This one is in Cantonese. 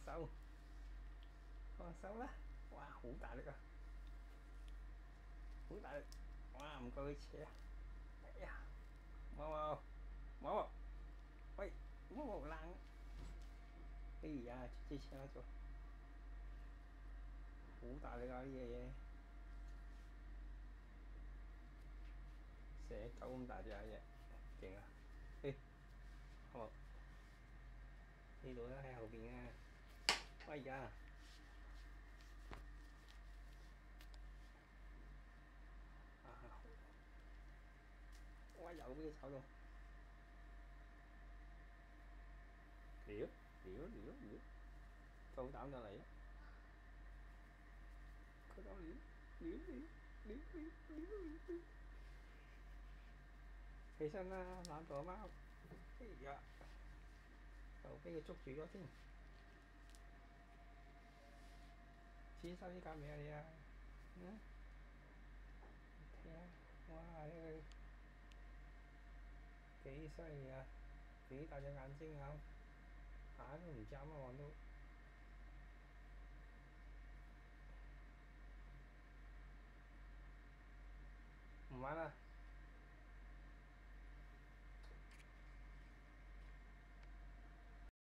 手，放手啦！哇，好大力啊！好大力！哇，唔夠佢扯啊！哎呀，冇冇冇，喂，冇冷！哎呀，直接扯咗，好大力啊！呢嘢嘢，蛇狗咁大隻啊！隻，勁啊！誒，好，呢度啦，喺後邊啊！哎呀！啊，哇！又俾佢炒到，撩撩撩撩，夠膽就嚟啊！佢講撩撩撩撩撩撩，起身啦，懶惰貓！哎呀，又俾佢捉住咗添，錢收呢間未啊你啊？嗯，睇下，哇！呢個幾犀利啊！幾大隻眼睛啊！眼都唔眨啊，望到。唔玩啦〜